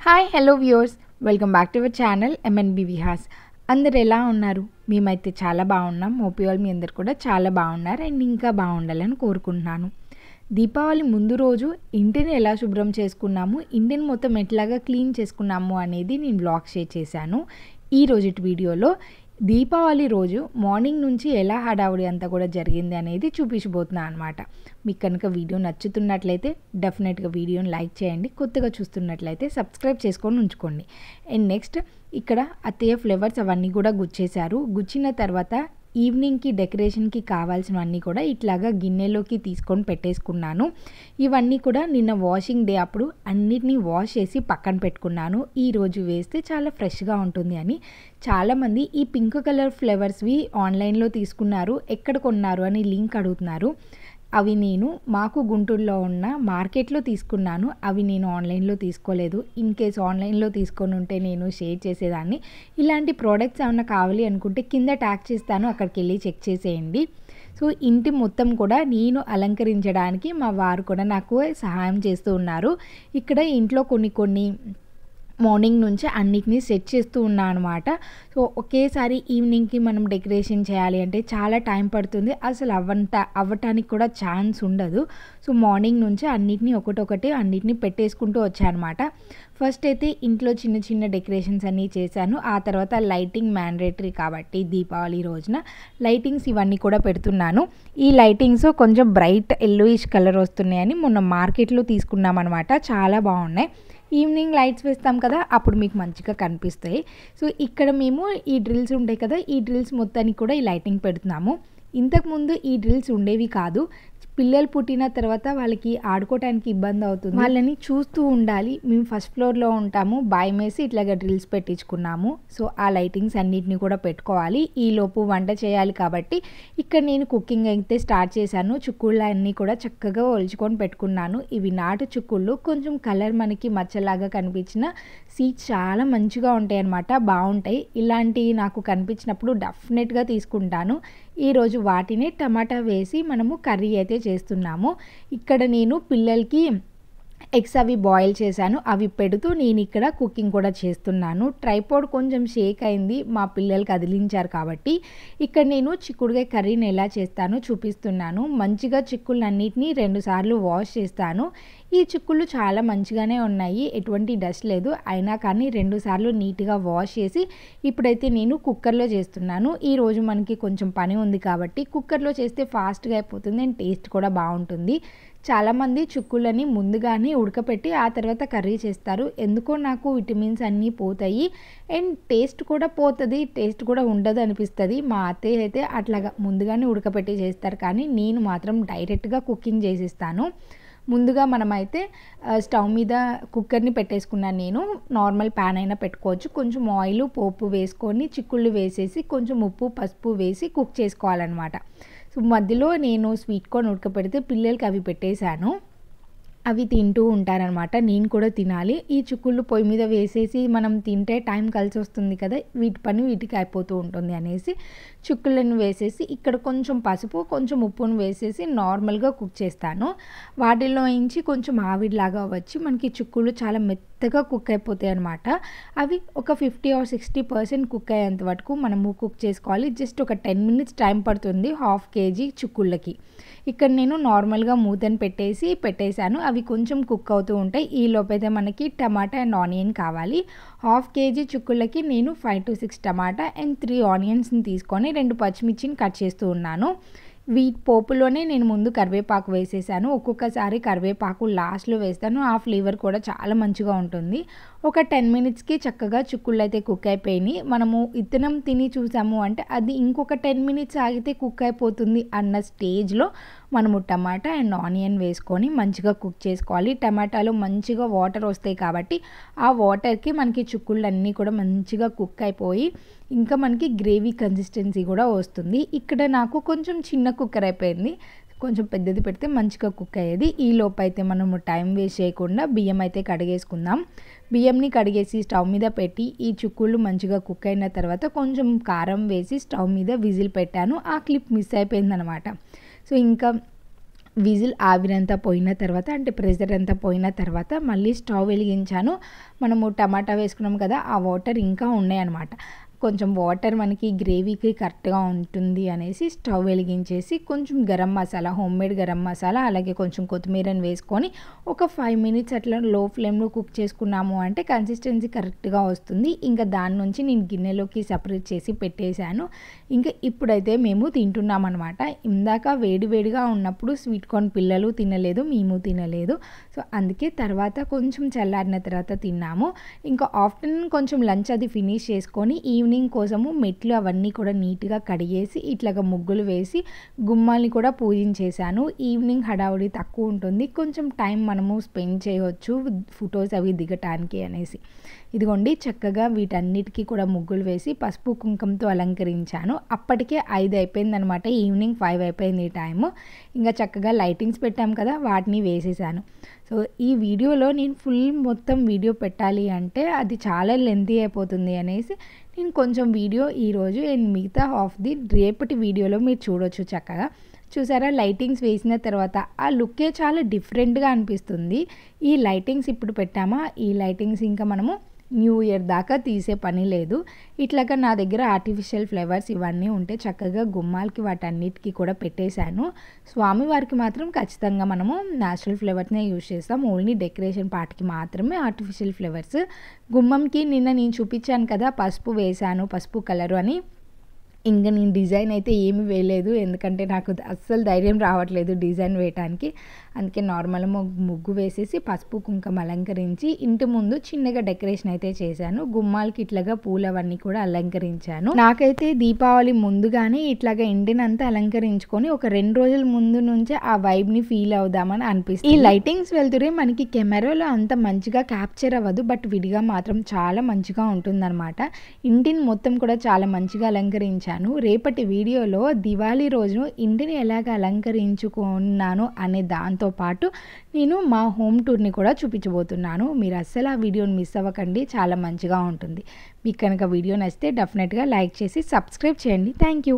Hi hello viewers, welcome back to our channel MNB Vihas. అందరు ఎలా ఉన్నారు? మేమైతే చాలా బాగున్నాం. హోప్ యు ఆల్ మీ అందరు కూడా చాలా బాగున్నారు అండ్ ఇంకా బాగుండాలని కోరుకుంటున్నాను. దీపావళి ముందు రోజు ఇంటిని ఎలా శుభ్రం చేసుకున్నాము, ఇంటిని మొత్తం ఎట్లాగా క్లీన్ చేసుకున్నాము అనేది నేను వ్లాగ్ షేర్ చేశాను. ఈ రోజుటి వీడియోలో దీపావళి రోజు మార్నింగ్ నుంచి ఎలా హడావుడి అంతా కూడా జరిగింది అనేది చూపించబోతున్నాను అనమాట. మీకు కనుక వీడియో నచ్చుతున్నట్లయితే డెఫినెట్గా వీడియోని లైక్ చేయండి. కొత్తగా చూస్తున్నట్లయితే సబ్స్క్రైబ్ చేసుకొని ఉంచుకోండి. అండ్ నెక్స్ట్ ఇక్కడ అత్తయ్య ఫ్లేవర్స్ అవన్నీ కూడా గుచ్చేశారు. గుచ్చిన తర్వాత ఈవినింగ్కి డెకరేషన్కి కావాల్సినవన్నీ కూడా ఇట్లాగా గిన్నెలోకి తీసుకొని పెట్టేసుకున్నాను. ఇవన్నీ కూడా నిన్న వాషింగ్ డే అప్పుడు అన్నిటినీ వాష్ చేసి పక్కన పెట్టుకున్నాను. ఈరోజు వేస్తే చాలా ఫ్రెష్గా ఉంటుంది అని. చాలామంది ఈ పింక్ కలర్ ఫ్లేవర్స్వి ఆన్లైన్లో తీసుకున్నారు, ఎక్కడ కొన్నారు అని లింక్ అడుగుతున్నారు. అవి నేను మాకు గుంటూరులో ఉన్న మార్కెట్లో తీసుకున్నాను. అవి నేను ఆన్లైన్లో తీసుకోలేదు. ఇన్ కేస్ ఆన్లైన్లో తీసుకొని ఉంటే నేను షేర్ చేసేదాన్ని. ఇలాంటి ప్రోడక్ట్స్ ఏమైనా కావాలి అనుకుంటే కింద ట్యాగ్ చేస్తాను, అక్కడికి వెళ్ళి చెక్ చేసేయండి. సో ఇంటి మొత్తం కూడా నేను అలంకరించడానికి మా వారు కూడా నాకు సహాయం చేస్తూ ఉన్నారు. ఇక్కడ ఇంట్లో కొన్ని మార్నింగ్ నుంచి అన్నిటినీ సెట్ చేస్తూ ఉన్నా అనమాట. సో ఒకేసారి ఈవినింగ్కి మనం డెకరేషన్ చేయాలి అంటే చాలా టైం పడుతుంది, అసలు అవ్వటానికి కూడా ఛాన్స్ ఉండదు. సో మార్నింగ్ నుంచి అన్నిటినీ ఒకటొకటి అన్నిటినీ పెట్టేసుకుంటూ వచ్చానమాట. ఫస్ట్ అయితే ఇంట్లో చిన్న చిన్న డెకరేషన్స్ అన్నీ చేశాను. ఆ తర్వాత లైటింగ్ మ్యాండేటరీ కాబట్టి దీపావళి రోజున లైటింగ్స్ ఇవన్నీ కూడా పెడుతున్నాను. ఈ లైటింగ్స్ కొంచెం బ్రైట్ ఎల్లోయిష్ కలర్ వస్తున్నాయని మొన్న మార్కెట్లో తీసుకున్నాం అనమాట. చాలా బాగున్నాయి. ఈవినింగ్ లైట్స్ వేస్తాం కదా, అప్పుడు మీకు మంచిగా కనిపిస్తాయి. సో ఇక్కడ మేము ఈ డ్రిల్స్ ఉంటాయి కదా, ఈ డ్రిల్స్ మొత్తానికి కూడా ఈ లైటింగ్ పెడుతున్నాము. ఇంతకుముందు ఈ డ్రిల్స్ ఉండేవి కాదు. పిల్లలు పుట్టిన తర్వాత వాళ్ళకి ఆడుకోవడానికి ఇబ్బంది అవుతుంది, వాళ్ళని చూస్తూ ఉండాలి. మేము ఫస్ట్ ఫ్లోర్లో ఉంటాము, భయం వేసి ఇట్లాగా డ్రిల్స్ పెట్టించుకున్నాము. సో ఆ లైటింగ్స్ అన్నిటిని కూడా పెట్టుకోవాలి. ఈలోపు వంట చేయాలి కాబట్టి ఇక్కడ నేను కుకింగ్ అయితే స్టార్ట్ చేశాను. చుక్కుళ్ళు అన్నీ కూడా చక్కగా ఒలుచుకొని పెట్టుకున్నాను. ఇవి నాటు చుక్కుళ్ళు, కొంచెం కలర్ మనకి మచ్చలాగా కనిపించిన సీడ్స్ చాలా మంచిగా ఉంటాయి అన్నమాట, బాగుంటాయి. ఇలాంటివి నాకు కనిపించినప్పుడు డెఫినెట్గా తీసుకుంటాను. ఈరోజు వాటిని టమాటా వేసి మనము కర్రీ అయితే చేస్తున్నాము. ఇక్కడ నేను పిల్లలకి ఎగ్స్ అవి బాయిల్ చేశాను, అవి పెడుతూ నేను ఇక్కడ కుకింగ్ కూడా చేస్తున్నాను. ట్రైపాడ్ కొంచెం షేక్ అయింది, మా పిల్లలు కదిలించారు కాబట్టి. ఇక్కడ నేను చిక్కుడుకాయ కర్రీని ఎలా చేస్తానో చూపిస్తున్నాను. మంచిగా చిక్కుళ్ళన్నిటినీ 2 సార్లు వాష్ చేస్తాను. ఈ చిక్కుళ్ళు చాలా మంచిగానే ఉన్నాయి, ఎటువంటి డస్ట్ లేదు. అయినా కానీ 2 సార్లు నీట్గా వాష్ చేసి ఇప్పుడైతే నేను కుక్కర్లో చేస్తున్నాను. ఈరోజు మనకి కొంచెం పని ఉంది కాబట్టి కుక్కర్లో చేస్తే ఫాస్ట్గా అయిపోతుంది అండ్ టేస్ట్ కూడా బాగుంటుంది. చాలామంది చిక్కుళ్ళని ముందుగానే ఉడకపెట్టి ఆ తర్వాత కర్రీ చేస్తారు. ఎందుకో నాకు విటమిన్స్ అన్నీ పోతాయి అండ్ టేస్ట్ కూడా పోతుంది, టేస్ట్ కూడా ఉండదు అనిపిస్తుంది. మా అత్తయ్య అయితే అట్లాగా ముందుగానే ఉడకపెట్టి చేస్తారు, కానీ నేను మాత్రం డైరెక్ట్గా కుకింగ్ చేసేస్తాను. ముందుగా మనమైతే స్టవ్ మీద కుక్కర్ని పెట్టేసుకున్నాను నేను. నార్మల్ ప్యాన్ అయినా పెట్టుకోవచ్చు. కొంచెం ఆయిల్ పోపు వేసుకొని చిక్కుళ్ళు వేసేసి కొంచెం ఉప్పు పసుపు వేసి కుక్ చేసుకోవాలన్నమాట. సో మధ్యలో నేను స్వీట్ కార్న్ ఉడకపెడితే పిల్లలకి అవి పెట్టేశాను. అవి తింటూ ఉంటారనమాట, నేను కూడా తినాలి. ఈ చిక్కుళ్ళు పొయ్యి మీద వేసేసి మనం తింటే టైం కలిసి వస్తుంది కదా, వీటి పని వీటికి అయిపోతూ ఉంటుంది అనేసి చిక్కుళ్ళని వేసేసి ఇక్కడ కొంచెం పసుపు కొంచెం ఉప్పును వేసేసి నార్మల్గా కుక్ చేస్తాను. వాటిల్లో నుంచి కొంచెం ఆవిరిలాగా వచ్చి మనకి చిక్కుళ్ళు చాలా మెత్తగా కుక్ అయిపోతాయి అనమాట. అవి ఒక 50 or 60% కుక్ అయ్యేంత వరకు మనము కుక్ చేసుకోవాలి. జస్ట్ ఒక 10 minutes టైం పడుతుంది 1/2 kg చిక్కుళ్ళకి. ఇక్కడ నేను నార్మల్గా మూతను పెట్టేశాను. అవి కొంచెం కుక్ అవుతూ ఉంటాయి. ఈ లోపైతే మనకి టమాటా అండ్ ఆనియన్ కావాలి. 1/2 kg చిక్కుళ్ళకి నేను 5 to 6 టమాటా అండ్ 3 ఆనియన్స్ని తీసుకొని 2 పచ్చిమిర్చిని కట్ చేస్తూ ఉన్నాను. వీటి పోపులోనే నేను ముందు కరివేపాకు వేసేసాను. ఒక్కొక్కసారి కరివేపాకు లాస్ట్లో వేస్తాను, ఆ ఫ్లేవర్ కూడా చాలా మంచిగా ఉంటుంది. ఒక 10 minutesకి చక్కగా చిక్కుళ్ళు అయితే కుక్ అయిపోయినాయి. మనము ఇత్తనం తిని చూసాము అంటే అది ఇంకొక 10 minutes ఆగితే కుక్ అయిపోతుంది అన్న స్టేజ్లో మనము టమాటా అండ్ ఆనియన్ వేసుకొని మంచిగా కుక్ చేసుకోవాలి. టమాటాలో మంచిగా వాటర్ వస్తాయి కాబట్టి ఆ వాటర్కి మనకి చిక్కుళ్ళు అన్నీ కూడా మంచిగా కుక్ అయిపోయి ఇంకా మనకి గ్రేవీ కన్సిస్టెన్సీ కూడా వస్తుంది. ఇక్కడ నాకు కొంచెం చిన్న కుక్కర్ అయిపోయింది, కొంచెం పెద్దది పెడితే మంచిగా కుక్ అయ్యేది. ఈ లోపు అయితే మనము టైం వేస్ట్ చేయకుండా బియ్యం అయితే కడిగేసుకుందాం. బియ్యంని కడిగేసి స్టవ్ మీద పెట్టి ఈ చిక్కుళ్ళు మంచిగా కుక్ అయిన తర్వాత కొంచెం కారం వేసి స్టవ్ మీద విజిల్ పెట్టాను. ఆ క్లిప్ మిస్ అయిపోయిందనమాట. సో ఇంకా విజిల్ ఆవిరంతా పోయిన తర్వాత అంటే ప్రెషర్ అంతా పోయిన తర్వాత మళ్ళీ స్టవ్ వెలిగించాను. మనము టమాటా వేసుకున్నాం కదా, ఆ వాటర్ ఇంకా ఉన్నాయన్నమాట. కొంచెం వాటర్ మనకి గ్రేవీకి కరెక్ట్గా ఉంటుంది అనేసి స్టవ్ వెలిగించేసి కొంచెం గరం మసాలా, హోమ్మేడ్ గరం మసాలా, అలాగే కొంచెం కొత్తిమీరని వేసుకొని ఒక 5 మినిట్స్ అట్లా లో ఫ్లేమ్లో కుక్ చేసుకున్నాము అంటే కన్సిస్టెన్సీ కరెక్ట్గా వస్తుంది. ఇంకా దాని నుంచి నేను గిన్నెలోకి సపరేట్ చేసి పెట్టేశాను. ఇంకా ఇప్పుడైతే మేము తింటున్నాం అనమాట. ఇందాక వేడివేడిగా ఉన్నప్పుడు స్వీట్ కార్న్ పిల్లలు తినలేదు, మేము తినలేదు. సో అందుకే తర్వాత కొంచెం చల్లారిన తర్వాత తిన్నాము. ఇంకా ఆఫ్టర్నూన్ కొంచెం లంచ్ అది ఫినిష్ చేసుకొని ఈవినింగ్ కోసము మెట్లు అవన్నీ కూడా నీట్గా కడిగేసి ఇట్లాగా ముగ్గులు వేసి గుమ్మాల్ని కూడా పూజించేశాను. ఈవినింగ్ హడావుడి తక్కువ ఉంటుంది, కొంచెం టైం మనము స్పెండ్ చేయవచ్చు ఫొటోస్ అవి దిగటానికి అనేసి. ఇదిగోండి చక్కగా వీటన్నిటికీ కూడా ముగ్గులు వేసి పసుపు కుంకుమతో అలంకరించాను. అప్పటికే 5 అయిపోయిందనమాట, ఈవినింగ్ 5 అయిపోయింది ఈ టైము. ఇంకా చక్కగా లైటింగ్స్ పెట్టాం కదా, వాటిని వేసేసాను. సో ఈ వీడియోలో నేను ఫుల్ మొత్తం వీడియో పెట్టాలి అంటే అది చాలా లెంతీ అయిపోతుంది అనేసి నేను కొంచెం వీడియో ఈరోజు మిగతా ఆఫ్ ది రేపటి వీడియోలో మీరు చూడొచ్చు. చక్కగా చూసారా, లైటింగ్స్ వేసిన తర్వాత ఆ లుక్కే చాలా డిఫరెంట్గా అనిపిస్తుంది. ఈ లైటింగ్స్ ఇప్పుడు పెట్టామా, ఈ లైటింగ్స్ ఇంకా మనము న్యూ ఇయర్ దాకా తీసే పని లేదు. ఇట్లాగా నా దగ్గర ఆర్టిఫిషియల్ ఫ్లవర్స్ ఇవన్నీ ఉంటే చక్కగా గుమ్మాలకి వాటన్నిటికీ కూడా పెట్టేశాను. స్వామివారికి మాత్రం ఖచ్చితంగా మనము న్యాచురల్ ఫ్లవర్స్నే యూజ్ చేస్తాం, ఓన్లీ డెకరేషన్ పార్ట్కి మాత్రమే ఆర్టిఫిషియల్ ఫ్లవర్స్. గుమ్మంకి నిన్న నేను చూపించాను కదా పసుపు వేశాను, పసుపు కలరు అని. ఇంకా నేను డిజైన్ అయితే ఏమి వేయలేదు, ఎందుకంటే నాకు అస్సలు ధైర్యం రావట్లేదు డిజైన్ వేయటానికి. అందుకే నార్మల్ ముగ్గు వేసేసి పసుపు కుంకుమ అలంకరించి ఇంటి ముందు చిన్నగా డెకరేషన్ అయితే చేశాను. గుమ్మాలకి ఇట్లాగా పూలు అవన్నీ కూడా అలంకరించాను. నాకైతే దీపావళి ముందుగానే ఇట్లాగా ఇంటినంతా అలంకరించుకొని ఒక 2 రోజుల ముందు నుంచే ఆ వైబ్ని ఫీల్ అవుదామని అనిపిస్తుంది. ఈ లైటింగ్స్ వెళ్తురే మనకి కెమెరాలో అంత మంచిగా క్యాప్చర్ అవ్వదు, బట్ విడిగా మాత్రం చాలా మంచిగా ఉంటుందన్నమాట. ఇంటిని మొత్తం కూడా చాలా మంచిగా అలంకరించాను. రేపటి వీడియోలో దివాళీ రోజు ఇంటిని ఎలాగ అలంకరించుకున్నాను అనే దాంతో పాటు నేను మా హోమ్ టూర్ని కూడా చూపించబోతున్నాను. మీరు అస్సలు ఆ వీడియోని మిస్ అవ్వకండి, చాలా మంచిగా ఉంటుంది. మీకు కనుక వీడియో నచ్చితే డెఫినెట్గా లైక్ చేసి సబ్స్క్రైబ్ చేయండి. Thank you.